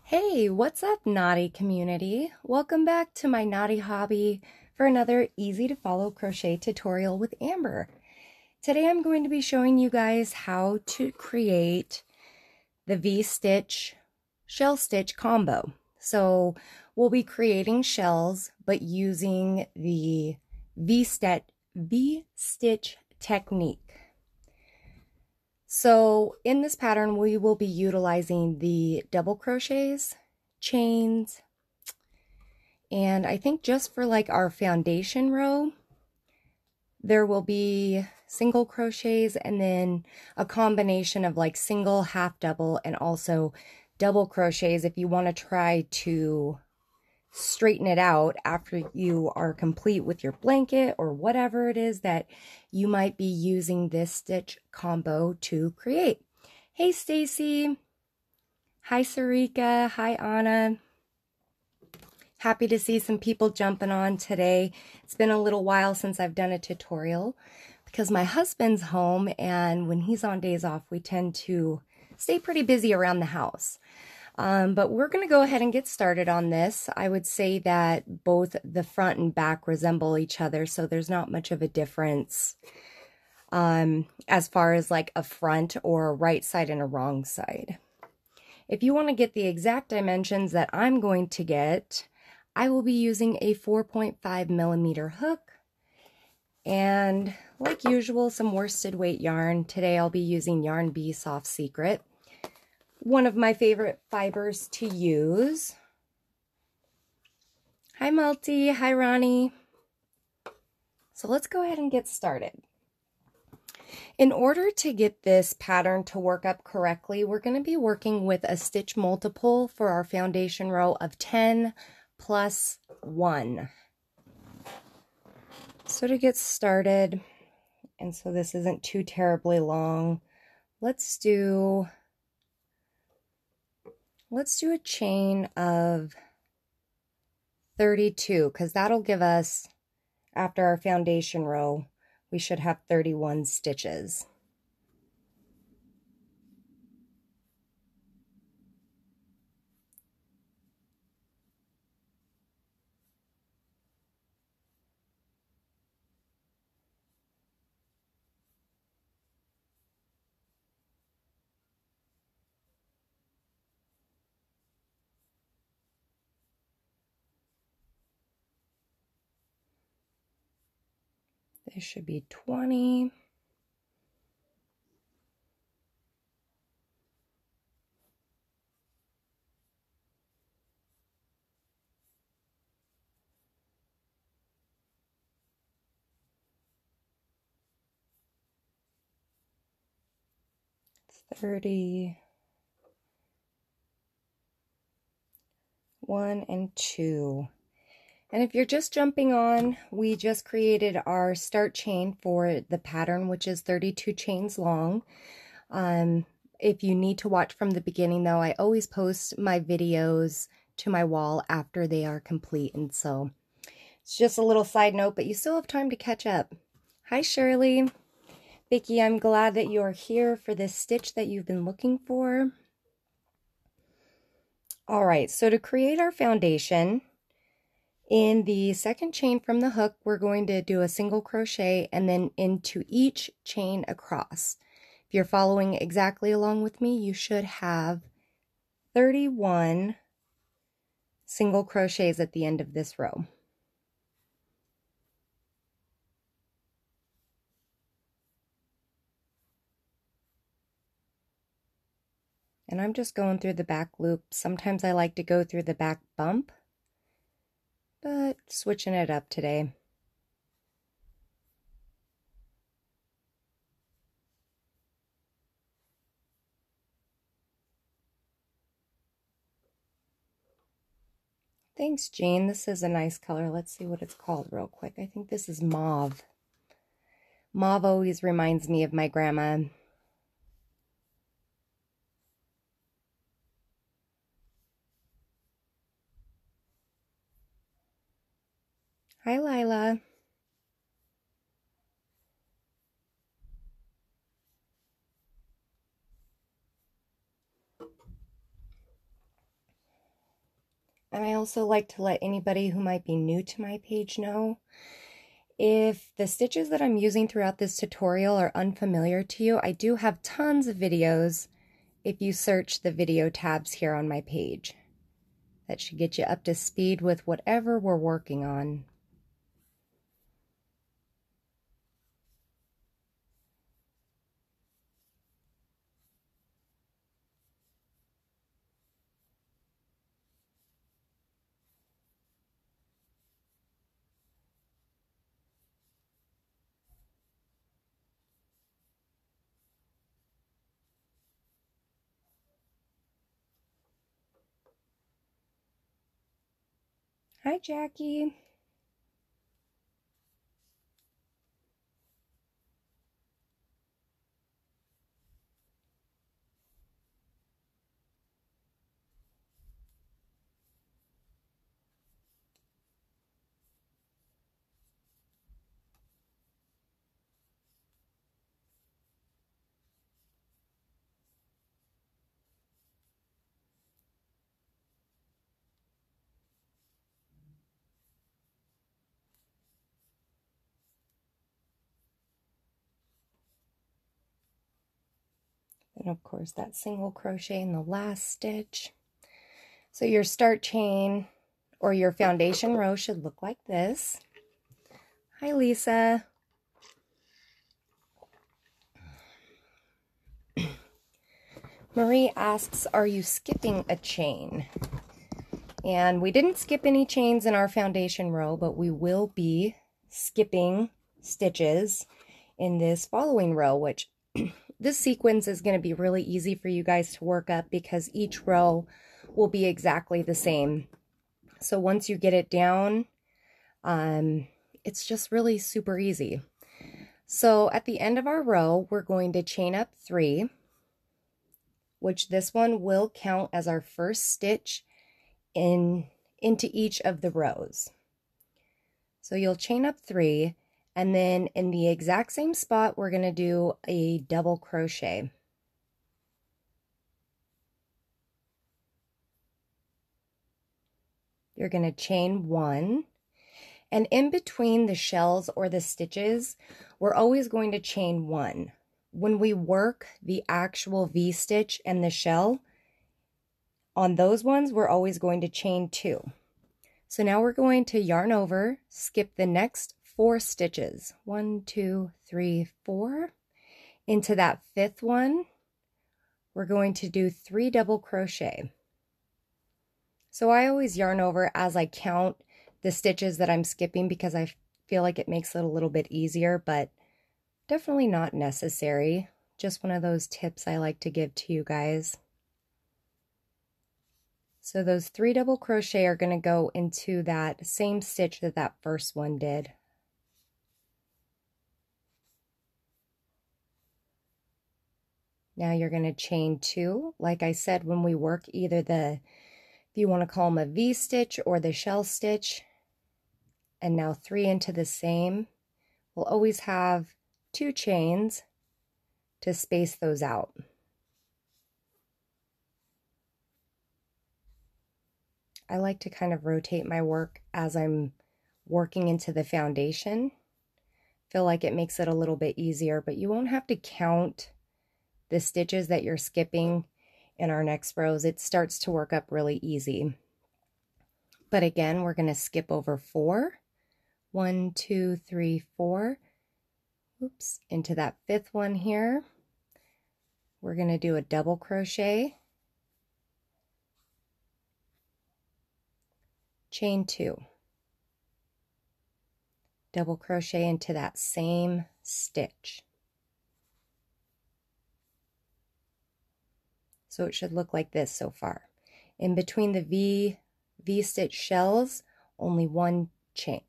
Hey, what's up, naughty community? Welcome back to my naughty hobby for another easy to follow crochet tutorial with Amber. Today I'm going to be showing you guys how to create the V-stitch shell stitch combo. So we'll be creating shells but using the V-stitch technique. So in this pattern, we will be utilizing the double crochets, chains, and I think just for like our foundation row, there will be single crochets and then a combination of like single, half double, and also double crochets if you want to try to straighten it out after you are complete with your blanket or whatever it is that you might be using this stitch combo to create. Hey Stacy, hi Sarika, hi Anna. Happy to see some people jumping on today. It's been a little while since I've done a tutorial because my husband's home, and when he's on days off we tend to stay pretty busy around the house. But we're going to go ahead and get started on this. I would say that both the front and back resemble each other, so there's not much of a difference as far as like a front or a right side and a wrong side. If you want to get the exact dimensions that I'm going to get, I will be using a 4.5 millimeter hook and, like usual, some worsted weight yarn. Today I'll be using Yarn Bee Soft Secret, one of my favorite fibers to use. Hi Multi, hi Ronnie. So let's go ahead and get started. In order to get this pattern to work up correctly, we're going to be working with a stitch multiple for our foundation row of 10 plus 1. So to get started, and so this isn't too terribly long, let's do a chain of 32, because that'll give us, after our foundation row, we should have 31 stitches. This should be 20. It's 30. 1 and 2. And if you're just jumping on, we just created our start chain for the pattern, which is 32 chains long. If you need to watch from the beginning, though, I always post my videos to my wall after they are complete, and so it's just a little side note, but you still have time to catch up. Hi Shirley. Vicki, I'm glad that you are here for this stitch that you've been looking for. All right, so to create our foundation, in the second chain from the hook, we're going to do a single crochet and then into each chain across. If you're following exactly along with me, you should have 31 single crochets at the end of this row. And I'm just going through the back loop. Sometimes I like to go through the back bump, but switching it up today. Thanks, Jean. This is a nice color. Let's see what it's called real quick. I think this is mauve. Mauve always reminds me of my grandma. Hi, Lila. And I also like to let anybody who might be new to my page know, if the stitches that I'm using throughout this tutorial are unfamiliar to you, I do have tons of videos if you search the video tabs here on my page. That should get you up to speed with whatever we're working on. Hi, Jackie. And of course that single crochet in the last stitch. So your start chain or your foundation row should look like this. Hi, Lisa. Marie asks, are you skipping a chain? And we didn't skip any chains in our foundation row, but we will be skipping stitches in this following row, which this sequence is going to be really easy for you guys to work up because each row will be exactly the same. So once you get it down, it's just really super easy. So at the end of our row, we're going to chain up 3, which this one will count as our first stitch into each of the rows. So you'll chain up 3, and then in the exact same spot, we're going to do a double crochet. You're going to chain 1, and in between the shells or the stitches, we're always going to chain 1. When we work the actual V-stitch and the shell, on those ones, we're always going to chain 2. So now we're going to yarn over, skip the next 4 stitches. 1, 2, 3, 4. Into that 5th one, we're going to do 3 double crochet. So I always yarn over as I count the stitches that I'm skipping because I feel like it makes it a little bit easier, but definitely not necessary. Just one of those tips I like to give to you guys. So those 3 double crochet are going to go into that same stitch that that first one did. Now you're going to chain 2. Like I said, when we work either the, if you want to call them a V-stitch or the shell stitch, and now 3 into the same, we'll always have 2 chains to space those out. I like to kind of rotate my work as I'm working into the foundation. Feel like it makes it a little bit easier, but you won't have to count the stitches that you're skipping in our next rows. It starts to work up really easy. But again, we're going to skip over 4. 1, 2, 3, 4. Oops, into that 5th one here. We're going to do a double crochet, chain 2, double crochet into that same stitch. So it should look like this so far. In between the V-stitch shells, only 1 chain.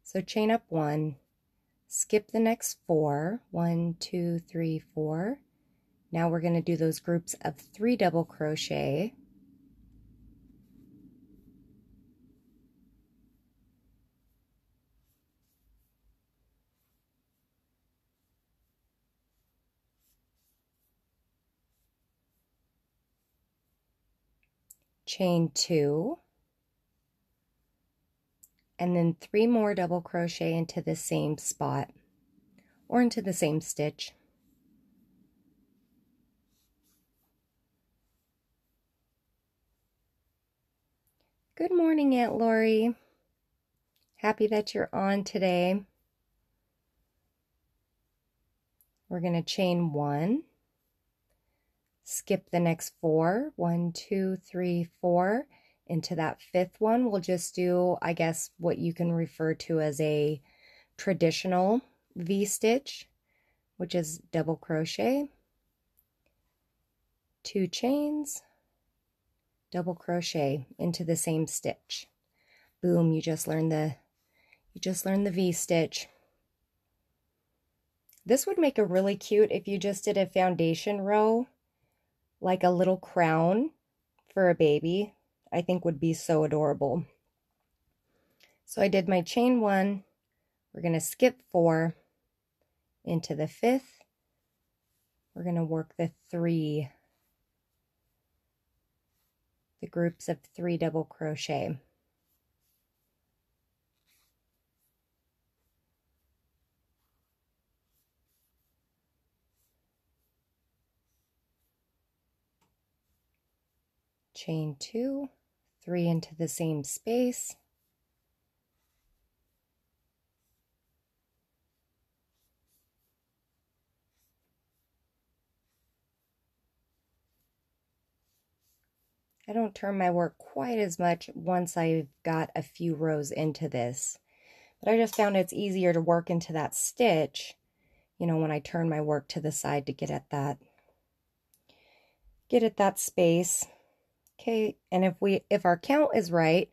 So chain up 1, skip the next 4, 1, 2, 3, 4. Now we're going to do those groups of 3 double crochet. chain 2, and then 3 more double crochet into the same spot or into the same stitch. Good morning, Aunt Lori. Happy that you're on today. We're going to chain 1, skip the next 4, 1, 2, 3, 4. Into that 5th one, we'll just do, I guess, what you can refer to as a traditional V-stitch, which is double crochet, 2 chains, double crochet into the same stitch. Boom, you just learned the V-stitch. This would make a really cute if you just did a foundation row, like a little crown for a baby. I think would be so adorable. So I did my chain 1. We're going to skip 4 into the 5th. We're going to work the groups of 3 double crochet. Chain 2, 3 into the same space. I don't turn my work quite as much once I've got a few rows into this, but I just found it's easier to work into that stitch, you know, when I turn my work to the side to get at that space. Okay, and if our count is right,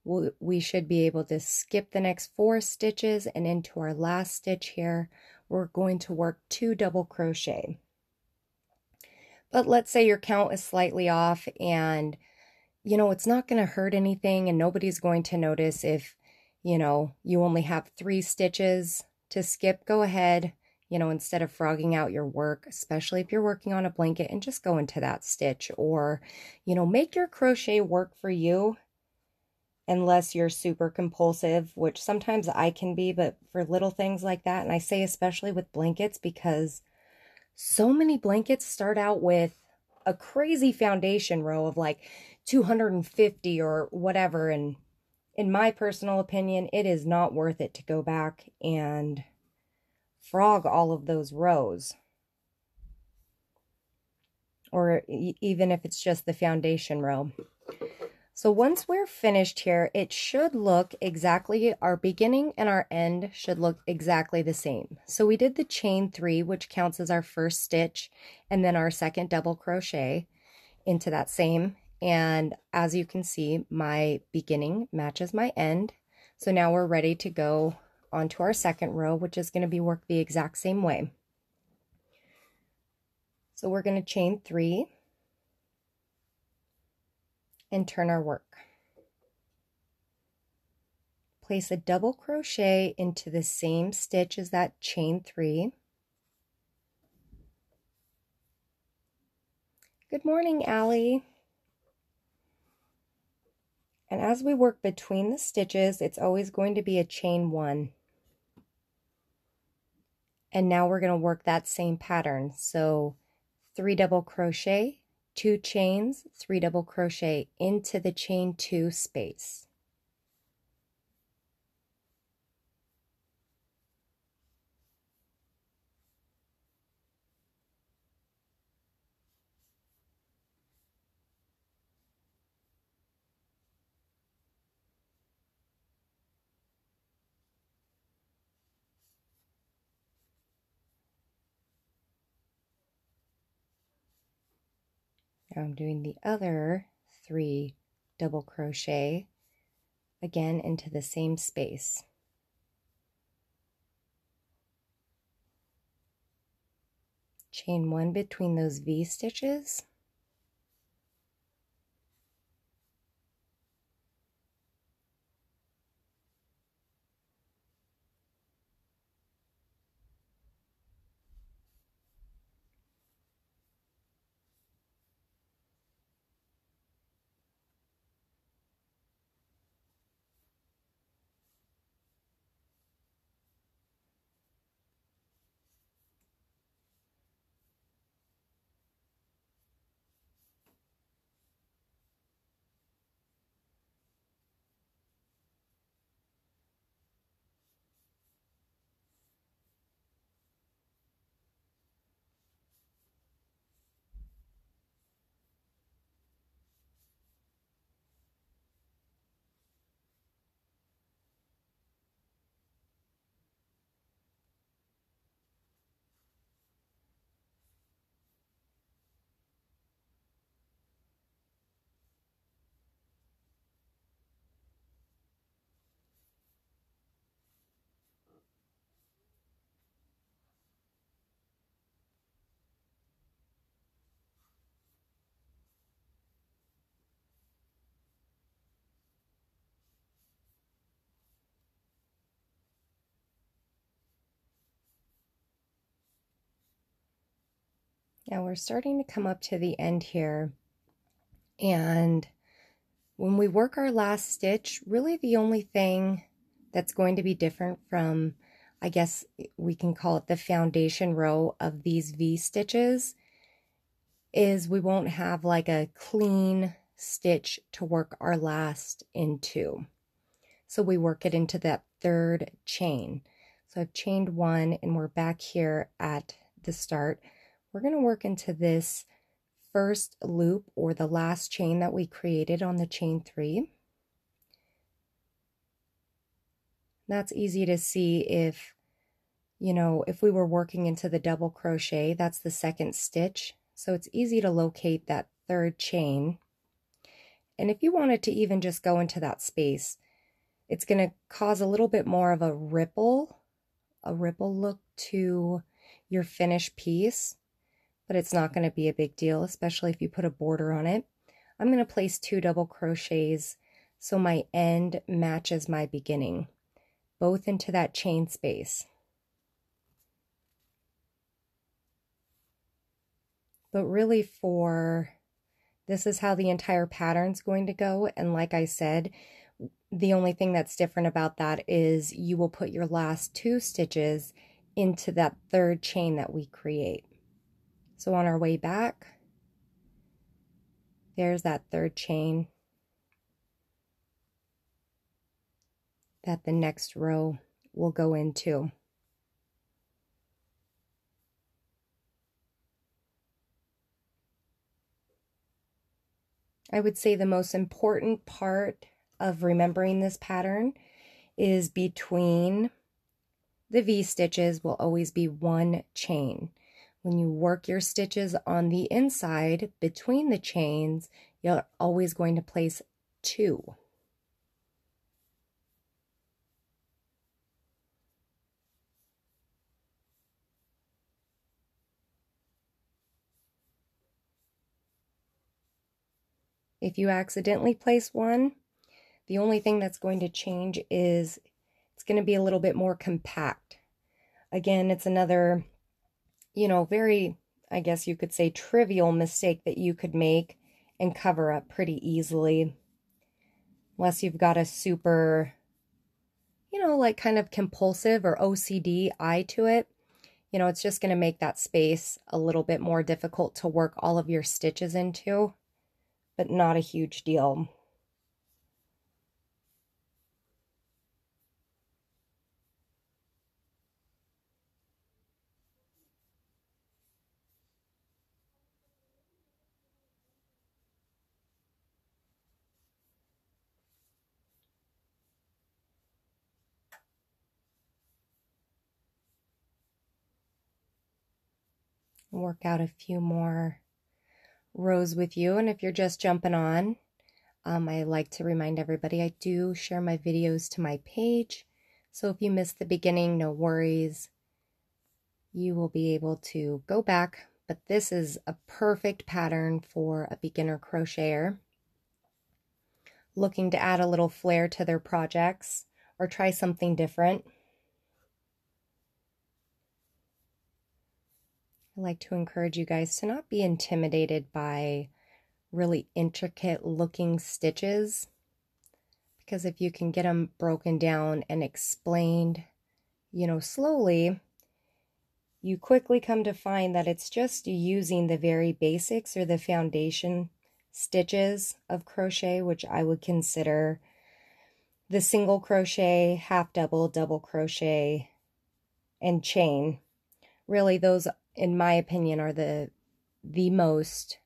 we should be able to skip the next 4 stitches, and into our last stitch here, we're going to work 2 double crochet. But let's say your count is slightly off, and you know, it's not going to hurt anything, and nobody's going to notice if, you know, you only have 3 stitches to skip. Go ahead, you know, instead of frogging out your work, especially if you're working on a blanket, and just go into that stitch, or, you know, make your crochet work for you, unless you're super compulsive, which sometimes I can be, but for little things like that, and I say especially with blankets, because so many blankets start out with a crazy foundation row of like 250 or whatever, and in my personal opinion, it is not worth it to go back and frog all of those rows, or even if it's just the foundation row. So once we're finished here, it should look exactly, our beginning and our end should look exactly the same. So we did the chain 3, which counts as our first stitch, and then our second double crochet into that same. And as you can see, my beginning matches my end. So now we're ready to go onto our second row, which is going to be worked the exact same way. So we're going to chain 3 and turn our work. Place a double crochet into the same stitch as that chain 3. Good morning, Allie. And as we work between the stitches, it's always going to be a chain 1. And now we're going to work that same pattern. So 3 double crochet, 2 chains, 3 double crochet into the chain 2 space. Now I'm doing the other 3 double crochet again into the same space. Chain 1 between those V stitches. Now we're starting to come up to the end here, and when we work our last stitch, really the only thing that's going to be different from, I guess we can call it the foundation row of these V stitches, is we won't have like a clean stitch to work our last into. So we work it into that third chain. So I've chained one and we're back here at the start. We're going to work into this first loop, or the last chain that we created on the chain 3. That's easy to see if, you know, if we were working into the double crochet, that's the second stitch. So it's easy to locate that third chain. And if you wanted to even just go into that space, it's going to cause a little bit more of a ripple look to your finished piece, but it's not going to be a big deal, especially if you put a border on it. I'm going to place 2 double crochets so my end matches my beginning, both into that chain space. But really this is how the entire pattern's going to go, and like I said, the only thing that's different about that is you will put your last 2 stitches into that third chain that we create. So on our way back, there's that third chain that the next row will go into. I would say the most important part of remembering this pattern is between the V stitches will always be 1 chain. When you work your stitches on the inside between the chains, you're always going to place 2. If you accidentally place 1, the only thing that's going to change is it's going to be a little bit more compact. Again, it's another, you know, very, I guess you could say, trivial mistake that you could make and cover up pretty easily. Unless you've got a super, you know, like kind of compulsive or OCD eye to it. You know, it's just going to make that space a little bit more difficult to work all of your stitches into, but not a huge deal. Work out a few more rows with you, and if you're just jumping on, I like to remind everybody I do share my videos to my page, so if you missed the beginning, no worries, you will be able to go back. But this is a perfect pattern for a beginner crocheter looking to add a little flair to their projects or try something different. I like to encourage you guys to not be intimidated by really intricate looking stitches, because if you can get them broken down and explained, you know, slowly, you quickly come to find that it's just using the very basics or the foundation stitches of crochet, which I would consider the single crochet, half double, double crochet, and chain. Really, those, in my opinion, are the most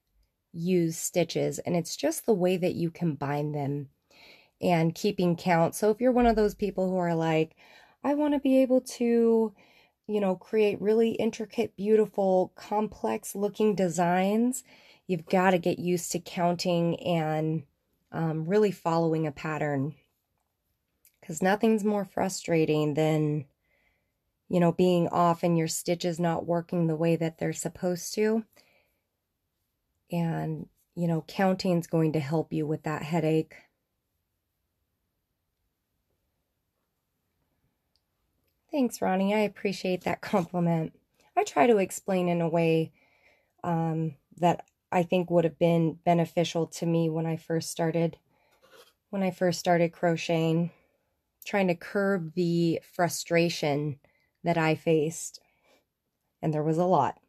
used stitches, and it's just the way that you combine them and keeping count. So if you're one of those people who are like, I want to be able to, you know, create really intricate, beautiful, complex looking designs, you've got to get used to counting and really following a pattern, because nothing's more frustrating than, you know, being off and your stitches not working the way that they're supposed to. And, you know, counting is going to help you with that headache. Thanks, Ronnie. I appreciate that compliment. I try to explain in a way that I think would have been beneficial to me when I first started crocheting, trying to curb the frustration that I faced. And there was a lot.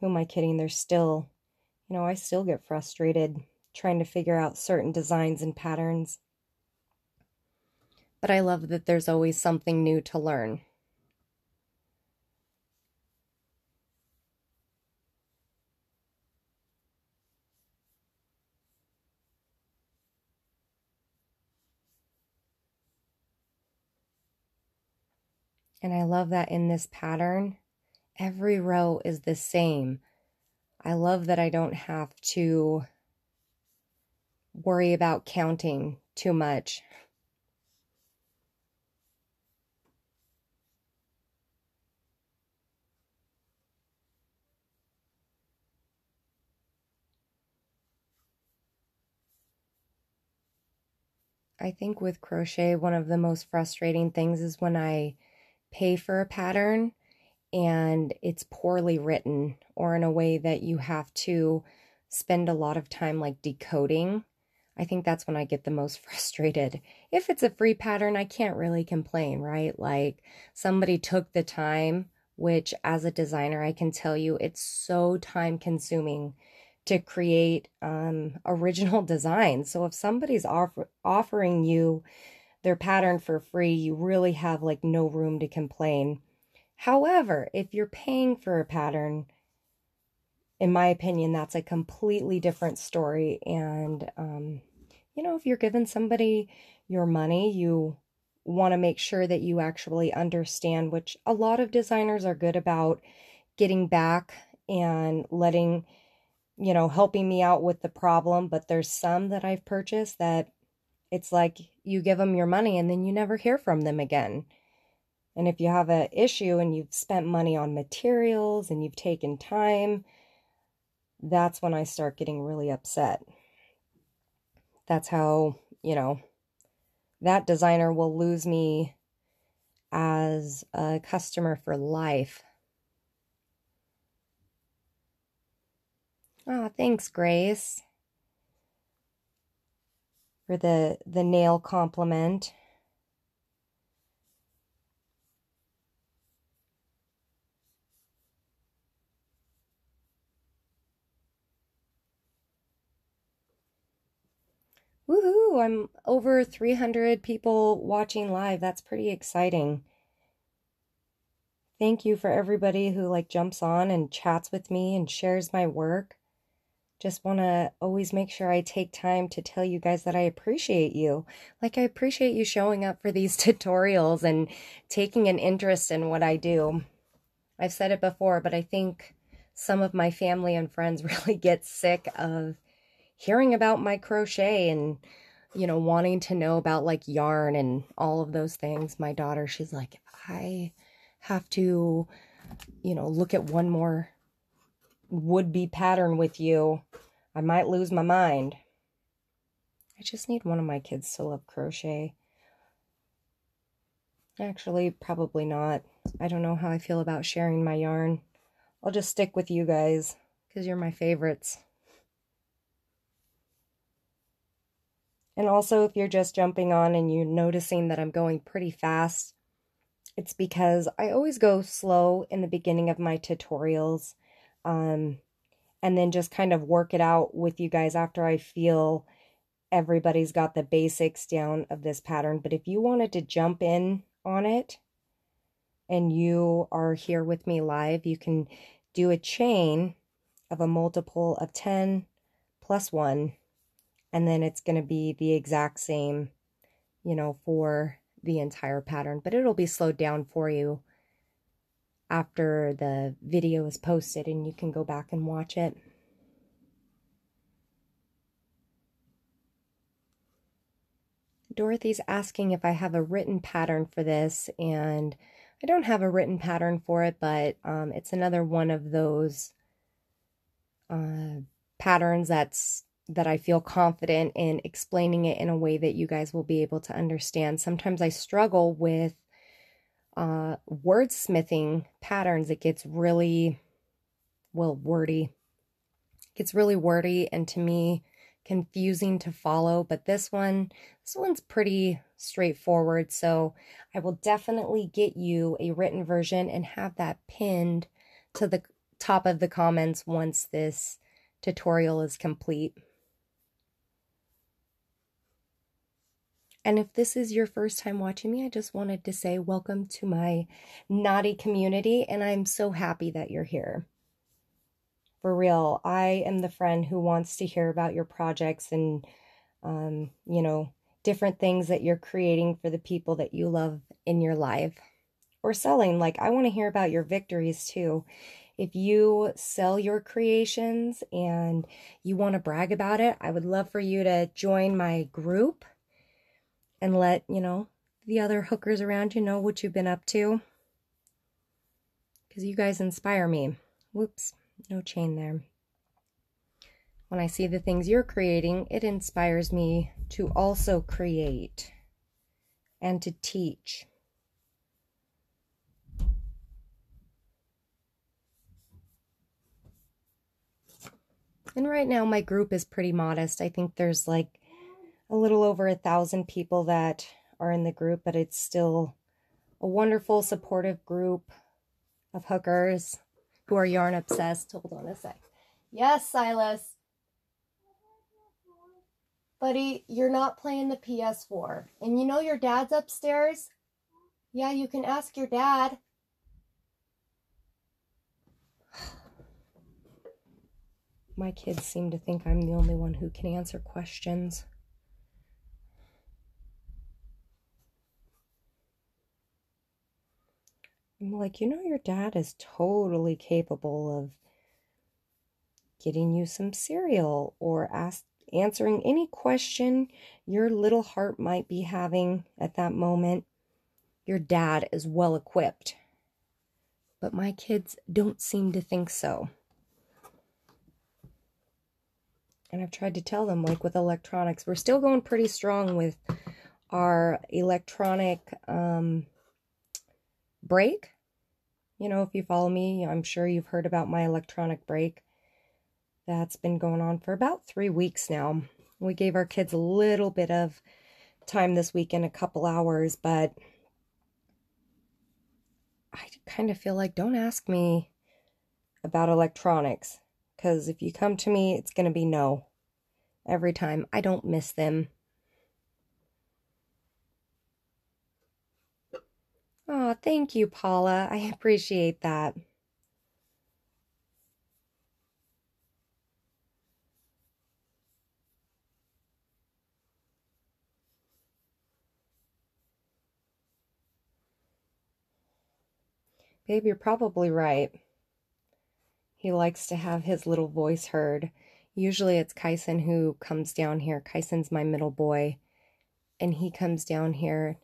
Who am I kidding? There's still, I still get frustrated trying to figure out certain designs and patterns. But I love that there's always something new to learn. And I love that in this pattern, every row is the same. I love that I don't have to worry about counting too much. I think with crochet, one of the most frustrating things is when I pay for a pattern and it's poorly written or in a way that you have to spend a lot of time like decoding. I think that's when I get the most frustrated. If it's a free pattern, I can't really complain, right? Like somebody took the time, which as a designer, I can tell you it's so time consuming to create original designs. So if somebody's offering you their pattern for free, you really have like no room to complain. However, if you're paying for a pattern, in my opinion, that's a completely different story. And, if you're giving somebody your money, you want to make sure that you actually understand, which a lot of designers are good about getting back and letting, helping me out with the problem. But there's some that I've purchased that it's like you give them your money and then you never hear from them again. And if you have an issue and you've spent money on materials and you've taken time, that's when I start getting really upset. That's how, that designer will lose me as a customer for life. Oh, thanks, Grace, for the nail compliment. Woohoo! I'm over 300 people watching live. That's pretty exciting. Thank you for everybody who like jumps on and chats with me and shares my work. Just want to always make sure I take time to tell you guys that I appreciate you. Like I appreciate you showing up for these tutorials and taking an interest in what I do. I've said it before, but I think some of my family and friends really get sick of hearing about my crochet and, wanting to know about like yarn and all of those things. My daughter, she's like, I have to, look at one more would-be pattern with you. I might lose my mind. I just need one of my kids to love crochet. Actually, probably not. I don't know how I feel about sharing my yarn. I'll just stick with you guys because you're my favorites. And also, if you're just jumping on and you're noticing that I'm going pretty fast, it's because I always go slow in the beginning of my tutorials, and then just kind of work it out with you guys after I feel everybody's got the basics down of this pattern. But if you wanted to jump in on it and you are here with me live, you can do a chain of a multiple of 10 plus 1, and then it's going to be the exact same, for the entire pattern, but it'll be slowed down for you after the video is posted and you can go back and watch it. Dorothy's asking if I have a written pattern for this, and I don't have a written pattern for it, but it's another one of those patterns that I feel confident in explaining it in a way that you guys will be able to understand. Sometimes I struggle with wordsmithing patterns. It gets really well, wordy. It gets really wordy and to me confusing to follow, but this one's pretty straightforward. So I will definitely get you a written version and have that pinned to the top of the comments once this tutorial is complete. And if this is your first time watching me, I just wanted to say welcome to my naughty community, and I'm so happy that you're here. For real, I am the friend who wants to hear about your projects and, you know, different things that you're creating for the people that you love in your life. Or selling, like I want to hear about your victories too. If you sell your creations and you want to brag about it, I would love for you to join my group and let, you know, the other hookers around you know what you've been up to. Because you guys inspire me. Whoops, no chain there. When I see the things you're creating, it inspires me to also create and to teach. And right now my group is pretty modest. I think there's like a little over 1,000 people that are in the group, but it's still a wonderful, supportive group of hookers who are yarn obsessed. Hold on a sec. Yes, Silas. Buddy, you're not playing the PS4. And you know your dad's upstairs? Yeah, you can ask your dad. My kids seem to think I'm the only one who can answer questions. I'm like, you know, your dad is totally capable of getting you some cereal or answering any question your little heart might be having at that moment. Your dad is well equipped. But my kids don't seem to think so. And I've tried to tell them, like with electronics, we're still going pretty strong with our electronic break. You know, if you follow me, I'm sure you've heard about my electronic break. That's been going on for about 3 weeks now. We gave our kids a little bit of time this weekend, a couple hours, but I kind of feel like don't ask me about electronics, because if you come to me, it's going to be no. Every time. I don't miss them. Oh, thank you, Paula. I appreciate that. Babe, you're probably right. He likes to have his little voice heard. Usually it's Kyson who comes down here. Kyson's my middle boy. And he comes down here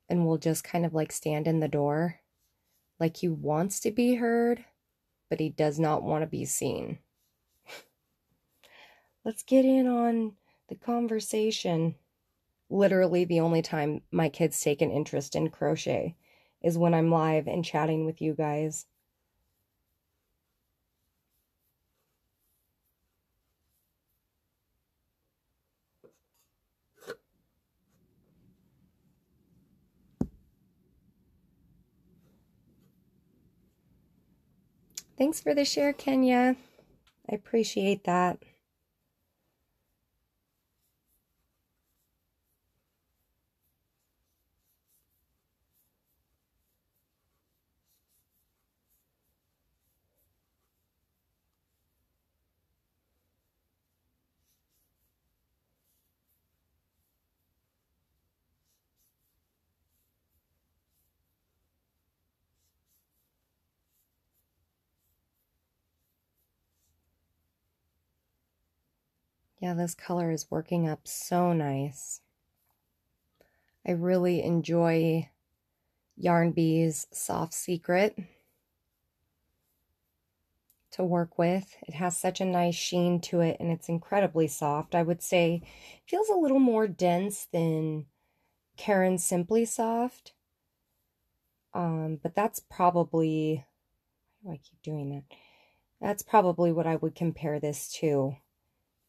and will just kind of like stand in the door. Like he wants to be heard, but he does not want to be seen. Let's get in on the conversation. Literally the only time my kids take an interest in crochet is when I'm live and chatting with you guys. Thanks for the share, Kenya. I appreciate that. Yeah, this color is working up so nice. I really enjoy Yarn Bee's Soft Secret to work with. It has such a nice sheen to it, and it's incredibly soft. I would say it feels a little more dense than Karen's Simply Soft. But that's probably, why do I keep doing that? That's probably what I would compare this to,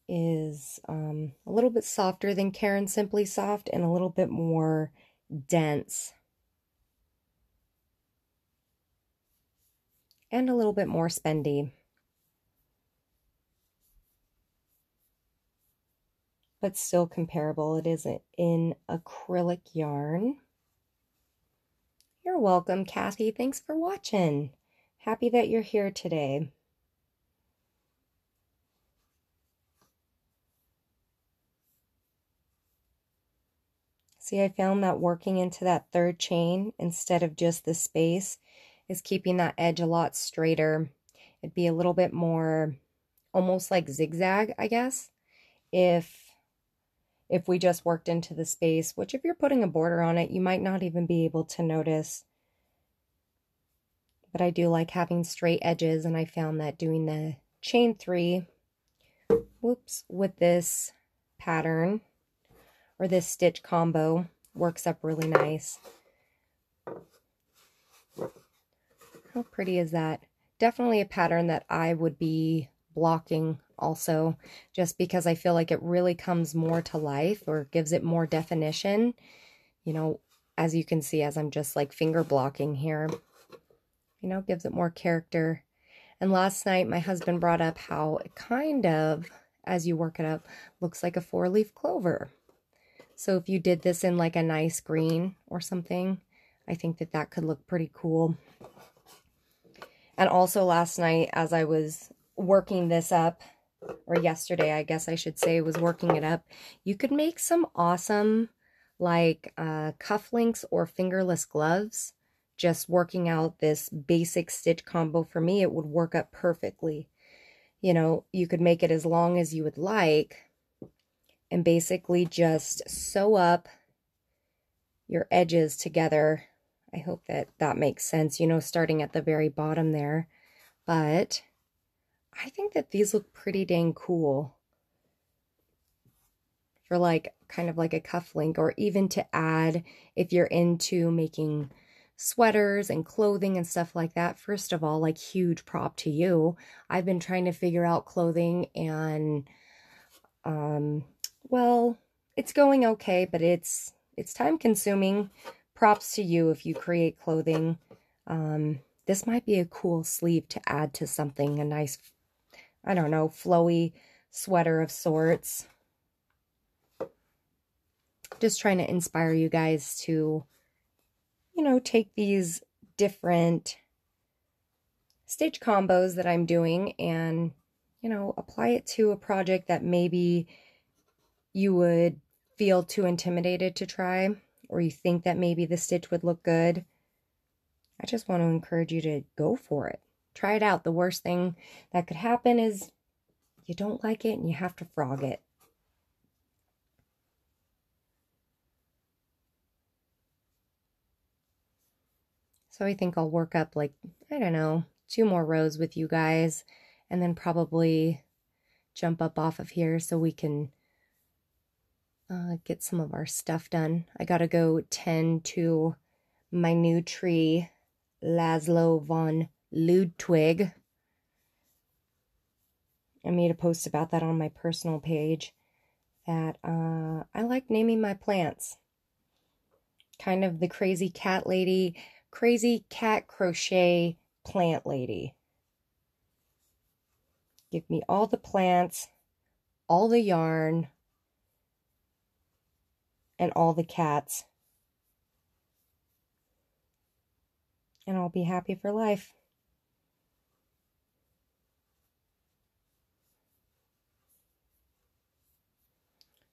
is a little bit softer than Karen Simply Soft and a little bit more dense and a little bit more spendy, but still comparable. It is in acrylic yarn. You're welcome, Kathy. Thanks for watching. Happy that you're here today. See, I found that working into that third chain instead of just the space is keeping that edge a lot straighter. It'd be a little bit more almost like zigzag, I guess, if we just worked into the space, which if you're putting a border on it, you might not even be able to notice. But I do like having straight edges, and I found that doing the chain 3, whoops, with this pattern or this stitch combo works up really nice. How pretty is that? Definitely a pattern that I would be blocking also, just because I feel like it really comes more to life or gives it more definition. You know, as you can see, as I'm just like finger blocking here, you know, gives it more character. And last night my husband brought up how it kind of, as you work it up, looks like a 4-leaf clover. So if you did this in like a nice green or something, I think that that could look pretty cool. And also last night, as I was working this up, or yesterday, I guess I should say, was working it up, you could make some awesome like cufflinks or fingerless gloves. Just working out this basic stitch combo, for me, it would work up perfectly. You know, you could make it as long as you would like and basically just sew up your edges together. I hope that that makes sense, you know, starting at the very bottom there. But I think that these look pretty dang cool for like kind of like a cufflink, or even to add if you're into making sweaters and clothing and stuff like that. First of all, like, huge prop to you. I've been trying to figure out clothing, and well, it's going okay, but it's time consuming. Props to you if you create clothing. This might be a cool sleeve to add to something, a nice, I don't know, flowy sweater of sorts. Just trying to inspire you guys to, you know, take these different stitch combos that I'm doing and, you know, apply it to a project that maybe you would feel too intimidated to try, or you think that maybe the stitch would look good. I just want to encourage you to go for it. Try it out. The worst thing that could happen is you don't like it and you have to frog it. So I think I'll work up like, I don't know, 2 more rows with you guys, and then probably jump up off of here so we can get some of our stuff done. I gotta go tend to my new tree, Laszlo von Ludwig. I made a post about that on my personal page, that I like naming my plants. Kind of the crazy cat lady, crazy cat crochet plant lady. Give me all the plants, all the yarn, and all the cats, and I'll be happy for life.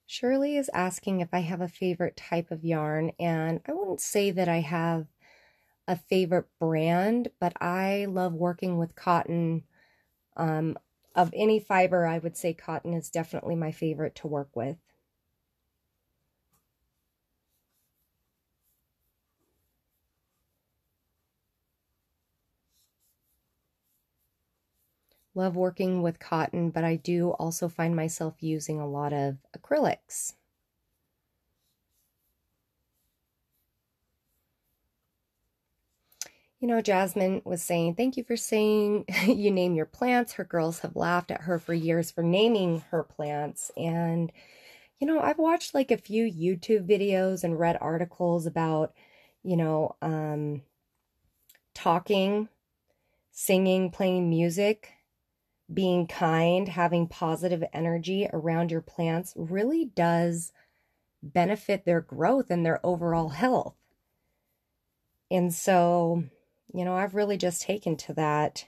Shirley is asking if I have a favorite type of yarn, and I wouldn't say that I have a favorite brand, but I love working with cotton. Of any fiber, I would say cotton is definitely my favorite to work with. Love working with cotton, but I do also find myself using a lot of acrylics. You know, Jasmine was saying, thank you for saying you name your plants. Her girls have laughed at her for years for naming her plants. And, you know, I've watched like a few YouTube videos and read articles about, you know, talking, singing, playing music, being kind, having positive energy around your plants really does benefit their growth and their overall health. And so, you know, I've really just taken to that.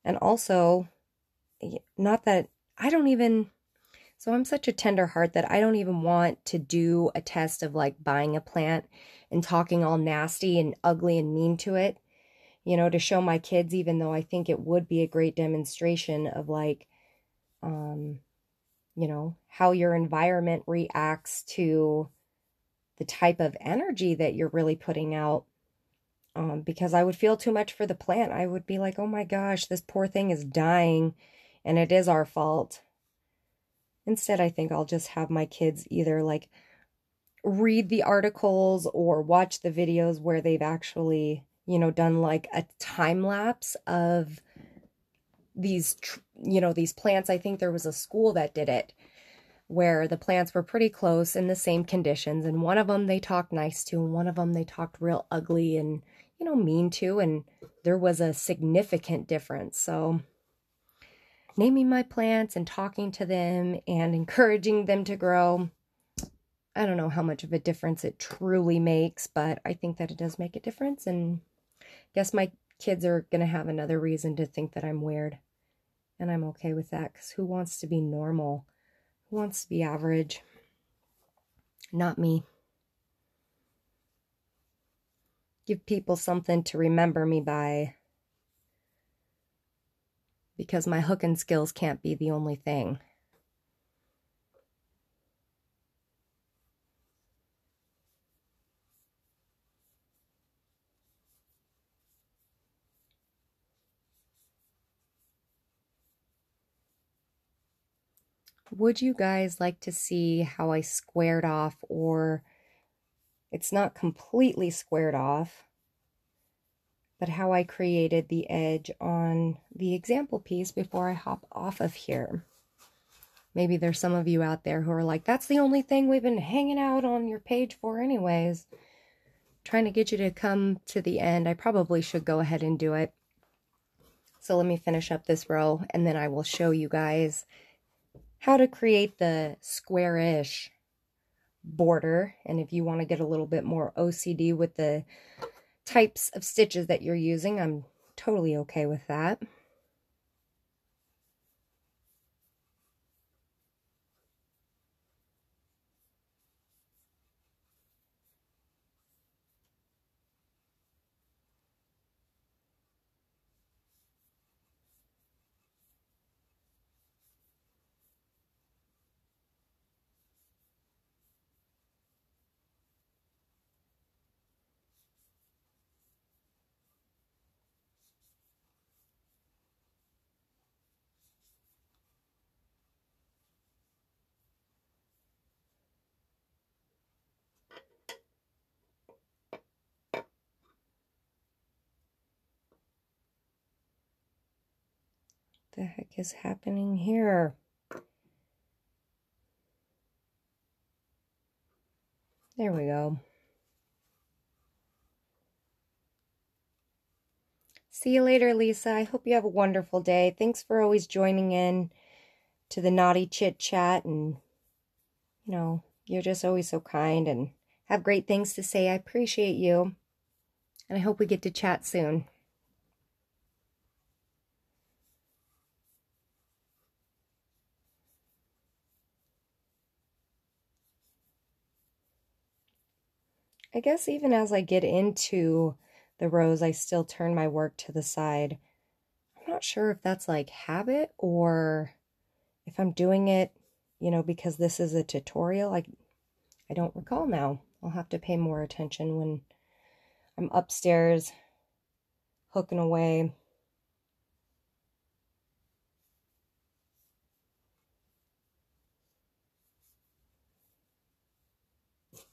And also, not that I don't even, so I'm such a tender heart that I don't even want to do a test of like buying a plant and talking all nasty and ugly and mean to it, you know, to show my kids, even though I think it would be a great demonstration of like, you know, how your environment reacts to the type of energy that you're really putting out. Because I would feel too much for the plant. I would be like, oh my gosh, this poor thing is dying and it is our fault. Instead, I think I'll just have my kids either like read the articles or watch the videos where they've actually, you know, done like a time lapse of these, you know, these plants. I think there was a school that did it where the plants were pretty close in the same conditions. And one of them they talked nice to, and one of them they talked real ugly and, you know, mean to. And there was a significant difference. So naming my plants and talking to them and encouraging them to grow, I don't know how much of a difference it truly makes, but I think that it does make a difference. And I guess my kids are going to have another reason to think that I'm weird. And I'm okay with that, because who wants to be normal? Who wants to be average? Not me. Give people something to remember me by, because my hooking skills can't be the only thing. Would you guys like to see how I squared off, or it's not completely squared off, but how I created the edge on the example piece before I hop off of here? Maybe there's some of you out there who are like, that's the only thing we've been hanging out on your page for anyways. Trying to get you to come to the end. I probably should go ahead and do it. So let me finish up this row and then I will show you guys how to create the square-ish border. And if you want to get a little bit more OCD with the types of stitches that you're using, I'm totally okay with that. The heck is happening here? There we go. See you later, Lisa. I hope you have a wonderful day. Thanks for always joining in to the naughty chit chat, and you know, you're just always so kind and have great things to say. I appreciate you, and I hope we get to chat soon. I guess even as I get into the rows, I still turn my work to the side. I'm not sure if that's like habit or if I'm doing it, you know, because this is a tutorial. I don't recall now. I'll have to pay more attention when I'm upstairs hooking away.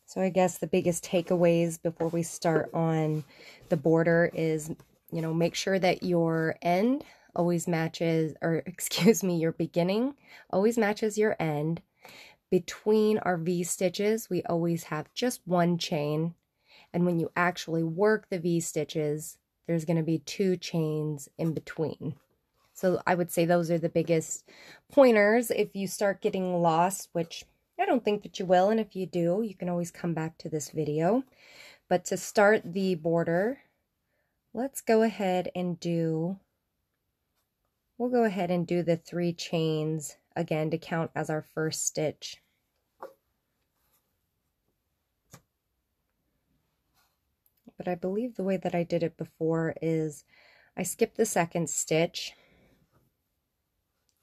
So I guess the biggest takeaways before we start on the border is, you know, make sure that your end always matches, or excuse me, your beginning always matches your end. Between our V stitches, we always have just one chain. And when you actually work the V stitches, there's going to be 2 chains in between. So I would say those are the biggest pointers. If you start getting lost, which I don't think that you will, and if you do, you can always come back to this video. But to start the border, let's go ahead and we'll go ahead and do the 3 chains again to count as our first stitch. But I believe the way that I did it before is I skipped the second stitch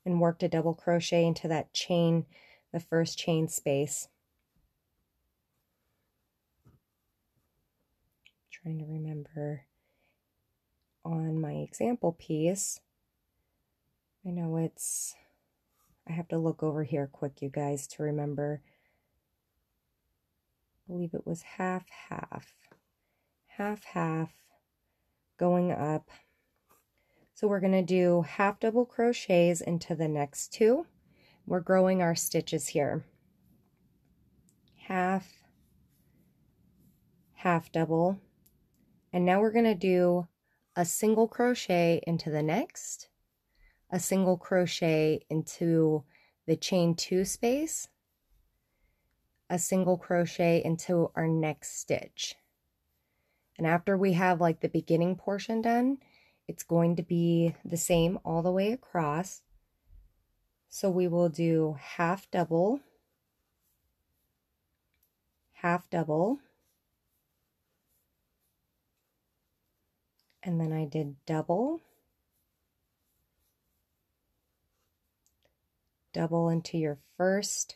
and worked a double crochet into that chain, the first chain space. Trying to remember on my example piece. I know I have to look over here quick, you guys, to remember. I believe it was half, half, half, half, going up. So we're going to do half double crochets into the next 2. We're growing our stitches here. Half, half double, and now we're going to do a single crochet into the next, a single crochet into the chain 2 space, a single crochet into our next stitch. And after we have like the beginning portion done, it's going to be the same all the way across. So we will do half double, half double, and then I did double, double into your first,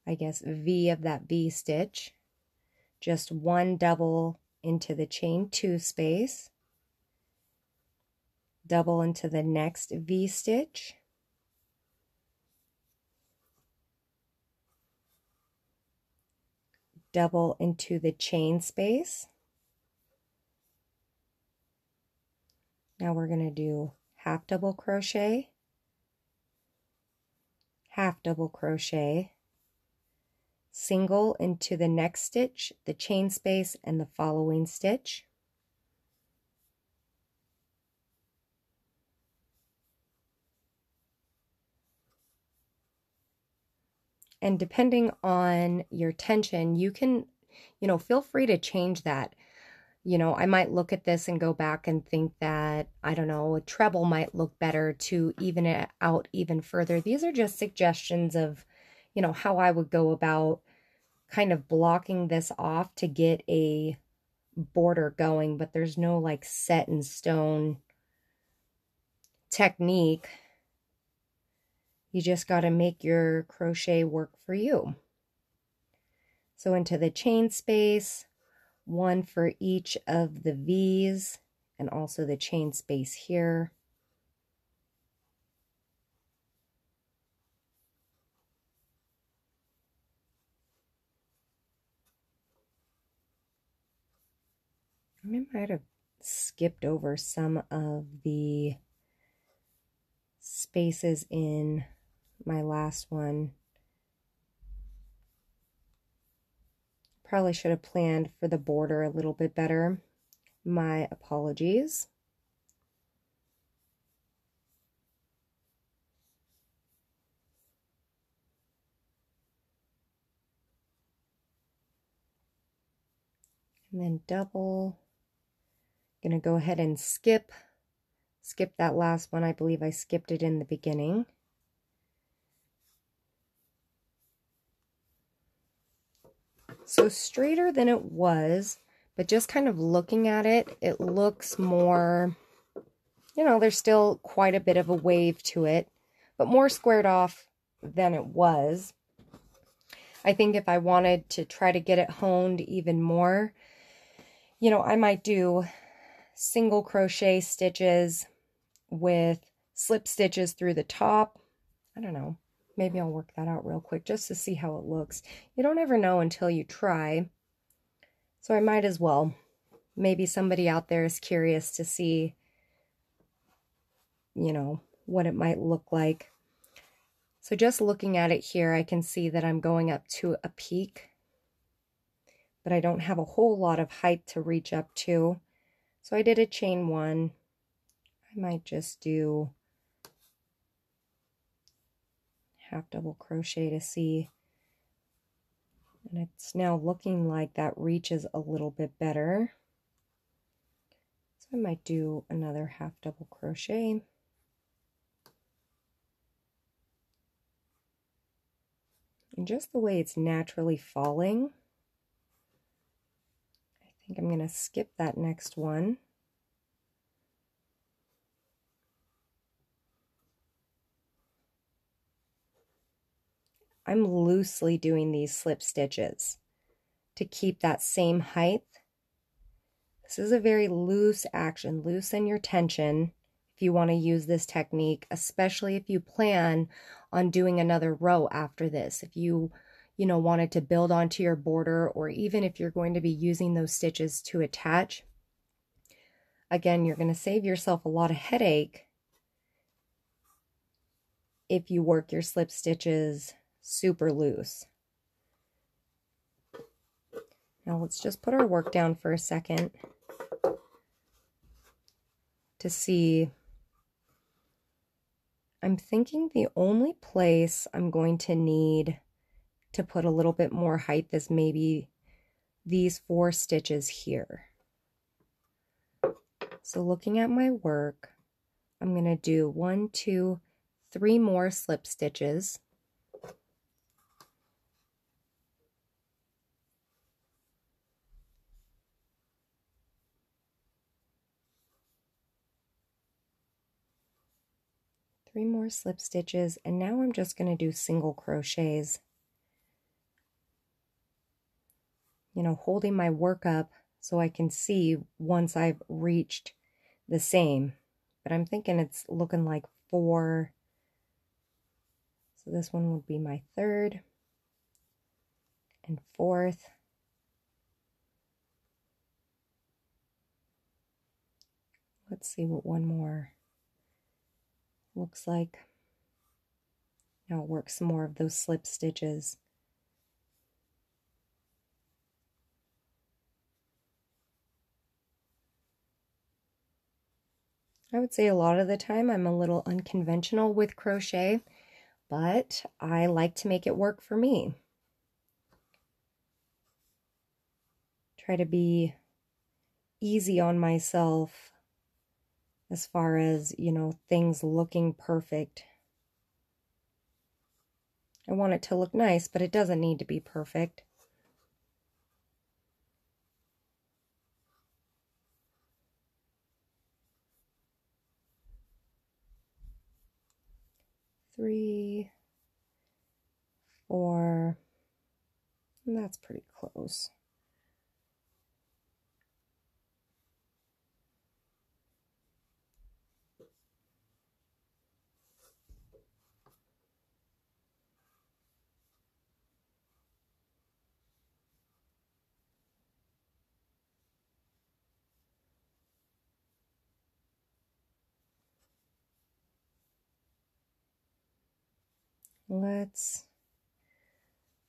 I guess, V of that V stitch, just 1 double into the chain 2 space, double into the next V stitch, double into the chain space. Now we're going to do half double crochet, half double crochet, single into the next stitch, the chain space, and the following stitch. And depending on your tension, you can, you know, feel free to change that. You know, I might look at this and go back and think that, I don't know, a treble might look better to even it out even further. These are just suggestions of, you know, how I would go about kind of blocking this off to get a border going, but there's no like set in stone technique. You just got to make your crochet work for you. So into the chain space, 1 for each of the V's, and also the chain space here. I might have skipped over some of the spaces in my last one. Probably should have planned for the border a little bit better. My apologies. And then double. Gonna go ahead and skip that last one. I believe I skipped it in the beginning. So straighter than it was, but just kind of looking at it, it looks more, you know, there's still quite a bit of a wave to it, but more squared off than it was. I think if I wanted to try to get it honed even more, you know, I might do single crochet stitches with slip stitches through the top. I don't know. Maybe I'll work that out real quick just to see how it looks. You don't ever know until you try. So I might as well. Maybe somebody out there is curious to see, you know, what it might look like. So just looking at it here, I can see that I'm going up to a peak, but I don't have a whole lot of height to reach up to. So I did a chain one. I might just do half double crochet to see. And it's now looking like that reaches a little bit better. So I might do another half double crochet. And just the way it's naturally falling, I think I'm going to skip that next one. I'm loosely doing these slip stitches to keep that same height. This is a very loose action. Loosen your tension if you want to use this technique, especially if you plan on doing another row after this. If you wanted to build onto your border, or even if you're going to be using those stitches to attach. Again, you're going to save yourself a lot of headache if you work your slip stitches super loose. Now let's just put our work down for a second to see. I'm thinking the only place I'm going to need to put a little bit more height is maybe these 4 stitches here. So looking at my work, I'm going to do 1, 2, 3 more slip stitches. Three more slip stitches, and now I'm just going to do single crochets. You know, holding my work up so I can see once I've reached the same. But I'm thinking it's looking like 4. So this one would be my 3rd and 4th. Let's see what one more looks like. Now I'll work some more of those slip stitches. I would say a lot of the time I'm a little unconventional with crochet, but I like to make it work for me. Try to be easy on myself as far as, things looking perfect. I want it to look nice, but it doesn't need to be perfect. Three, 4, and that's pretty close.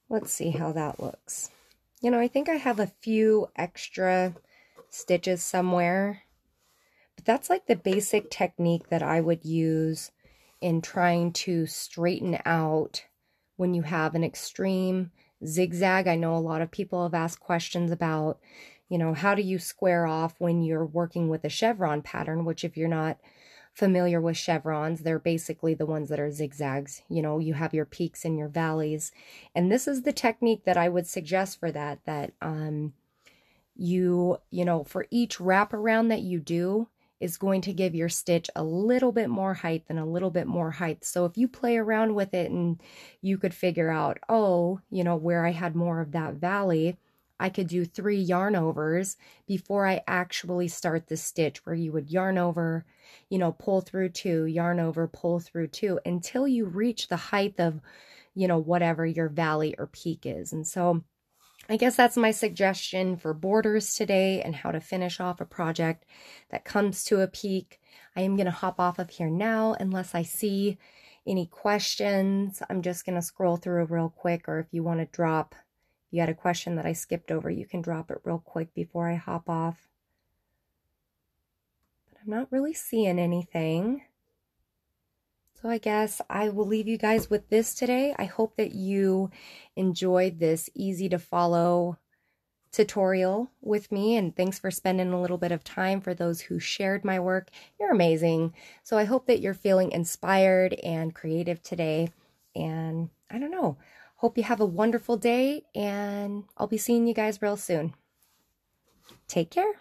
Let's see how that looks. I think I have a few extra stitches somewhere, but that's like the basic technique that I would use in trying to straighten out when you have an extreme zigzag. I know a lot of people have asked questions about, how do you square off when you're working with a chevron pattern, which if you're not familiar with chevrons, they're basically the ones that are zigzags. You have your peaks and your valleys, and this is the technique that I would suggest for that for each wraparound that you do is going to give your stitch a little bit more height and a little bit more height. So if you play around with it and you could figure out, where I had more of that valley, I could do 3 yarn overs before I actually start the stitch, where you would yarn over, you know, pull through 2, yarn over, pull through 2, until you reach the height of, you know, whatever your valley or peak is. And so I guess that's my suggestion for borders today and how to finish off a project that comes to a peak. I am going to hop off of here now unless I see any questions. I'm just going to scroll through real quick, or if you want to drop, if you had a question that I skipped over, you can drop it real quick before I hop off. But I'm not really seeing anything. So I guess I will leave you guys with this today. I hope that you enjoyed this easy to follow tutorial with me, and thanks for spending a little bit of time. For those who shared my work, you're amazing. So I hope that you're feeling inspired and creative today, and I don't know, hope you have a wonderful day, and I'll be seeing you guys real soon. Take care.